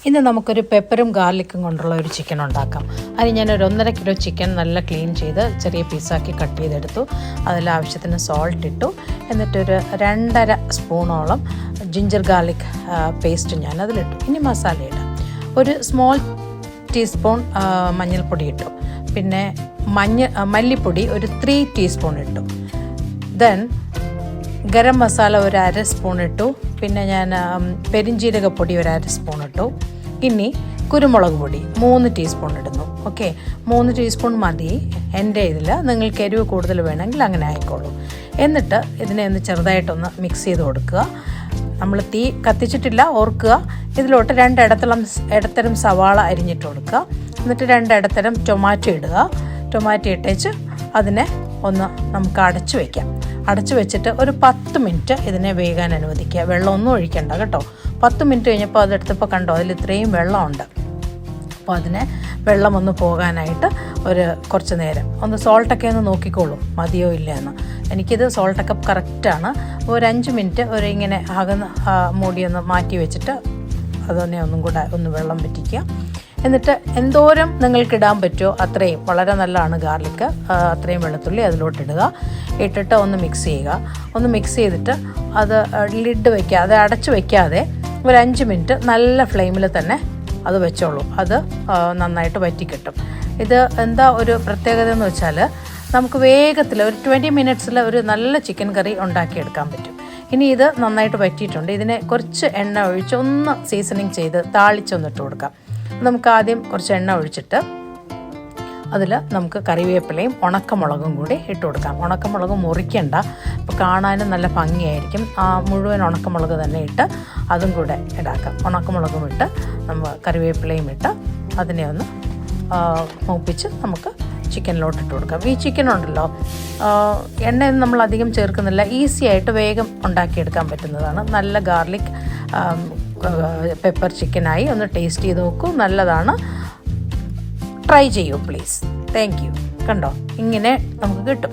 ഇന്ന് നമുക്കൊരു പെപ്പറും ഗാർലിക്കും കൊണ്ടുള്ള ഒരു ചിക്കൻ ഉണ്ടാക്കാം. അതിന് ഞാനൊരു 1.5 കിലോ ചിക്കൻ നല്ല ക്ലീൻ ചെയ്ത് ചെറിയ പീസാക്കി കട്ട് ചെയ്തെടുത്തു. അതിൽ ആവശ്യത്തിന് സോൾട്ട് ഇട്ടു. എന്നിട്ടൊരു 2.5 സ്പൂണോളം ജിഞ്ചർ ഗാർലിക് പേസ്റ്റ് ഞാൻ അതിലിട്ടു. ഇനി മസാല ഇടാം. ഒരു സ്മോൾ ടീസ്പൂൺ മഞ്ഞൾപ്പൊടി ഇട്ടു. പിന്നെ മല്ലിപ്പൊടി ഒരു 3 ടീസ്പൂൺ ഇട്ടു. ദെൻ ഗരം മസാല ഒരു 1/2 സ്പൂൺ ഇട്ടു. പിന്നെ ഞാൻ പെരിഞ്ജീരകപ്പൊടി ഒരു 1/2 സ്പൂൺ ഇട്ടു. ഇനി കുരുമുളക് പൊടി 3 ടീസ്പൂൺ ഇടുന്നു. ഓക്കെ, 3 ടീസ്പൂൺ മതി എൻ്റെ ഇതിൽ. നിങ്ങൾക്ക് എരിവ് കൂടുതൽ വേണമെങ്കിൽ അങ്ങനെ ആയിക്കോളൂ. എന്നിട്ട് ഇതിനെ ഒന്ന് ചെറുതായിട്ടൊന്ന് മിക്സ് ചെയ്ത് കൊടുക്കുക. നമ്മൾ തീ കത്തിച്ചിട്ടില്ല, ഓർക്കുക. ഇതിലോട്ട് 2 ഇടത്തരം സവാള അരിഞ്ഞിട്ട് കൊടുക്കുക. എന്നിട്ട് 2 ഇടത്തരം ടൊമാറ്റോ ഇടുക. ടൊമാറ്റോ ഇട്ടേച്ച് അതിനെ ഒന്ന് നമുക്ക് അടച്ചു വയ്ക്കാം. അടച്ചു വെച്ചിട്ട് ഒരു 10 മിനിറ്റ് ഇതിനെ വേകാൻ അനുവദിക്കുക. വെള്ളമൊന്നും ഒഴിക്കണ്ട കേട്ടോ. 10 മിനിറ്റ് കഴിഞ്ഞപ്പോൾ അതെടുത്തപ്പോൾ കണ്ടോ, അതിൽ ഇത്രയും വെള്ളമുണ്ട്. അപ്പോൾ അതിനെ വെള്ളം ഒന്ന് പോകാനായിട്ട് കുറച്ച് നേരം ഒന്ന് സോൾട്ടൊക്കെ ഒന്ന് നോക്കിക്കോളൂ, മതിയോ ഇല്ല എന്ന്. എനിക്കിത് സോൾട്ടൊക്കെ കറക്റ്റാണ്. ഒരു 5 മിനിറ്റ് ഇങ്ങനെ മൂടിയൊന്ന് മാറ്റി വെച്ചിട്ട് അതിനെ ഒന്നും കൂടെ ഒന്ന് വെള്ളം വറ്റിക്കുക. എന്നിട്ട് എന്തോരം നിങ്ങൾക്ക് ഇടാൻ പറ്റുമോ അത്രയും, വളരെ നല്ലതാണ് ഗാർലിക്ക്, അത്രയും വെളുത്തുള്ളി അതിലോട്ടിടുക. ഇട്ടിട്ട് ഒന്ന് മിക്സ് ചെയ്യുക. ഒന്ന് മിക്സ് ചെയ്തിട്ട് അത് ലിഡ് വയ്ക്കാതെ, അടച്ചു വയ്ക്കാതെ ഒരു 5 മിനിറ്റ് നല്ല ഫ്ലെയിമിൽ തന്നെ അത് വെച്ചോളൂ. അത് നന്നായിട്ട് വറ്റിക്കിട്ടും. ഇത് എന്താ ഒരു പ്രത്യേകത എന്ന് വെച്ചാൽ, നമുക്ക് വേഗത്തിൽ ഒരു 20 മിനിറ്റ്സിൽ ഒരു നല്ല ചിക്കൻ കറി ഉണ്ടാക്കിയെടുക്കാൻ പറ്റും. ഇനി ഇത് നന്നായിട്ട് വറ്റിയിട്ടുണ്ട്. ഇതിനെ കുറച്ച് എണ്ണ ഒഴിച്ച് ഒന്ന് സീസണിങ് ചെയ്ത് താളിച്ചൊന്നിട്ട് കൊടുക്കാം. നമുക്ക് ആദ്യം കുറച്ച് എണ്ണ ഒഴിച്ചിട്ട് അതിൽ നമുക്ക് കറിവേപ്പിലയും ഉണക്കമുളകും കൂടി ഇട്ട് കൊടുക്കാം. ഉണക്കമുളക് മുറിക്കണ്ട, അപ്പോൾ കാണാനും നല്ല ഭംഗിയായിരിക്കും. മുഴുവൻ ഉണക്കമുളക് തന്നെ ഇട്ട് അതും കൂടെ ഇടാക്കാം. ഉണക്കമുളകും ഇട്ട് നമ്മൾ കറിവേപ്പിലയും ഇട്ട് അതിനെ ഒന്ന് മൂപ്പിച്ച് നമുക്ക് ചിക്കനിലോട്ട് ഇട്ട് കൊടുക്കാം. ഈ ചിക്കൻ ഉണ്ടല്ലോ, എണ്ണയൊന്നും നമ്മൾ അധികം ചേർക്കുന്നില്ല, ഈസി ആയിട്ട് വേഗം ഉണ്ടാക്കിയെടുക്കാൻ പറ്റുന്നതാണ്. നല്ല ഗാർലിക് പെപ്പർ ചിക്കനായി. ഒന്ന് ടേസ്റ്റ് ചെയ്ത് നോക്കൂ, നല്ലതാണ്. ട്രൈ ചെയ്യൂ പ്ലീസ്. Thank you. കണ്ടോ, ഇങ്ങനെ നമുക്ക് കിട്ടും.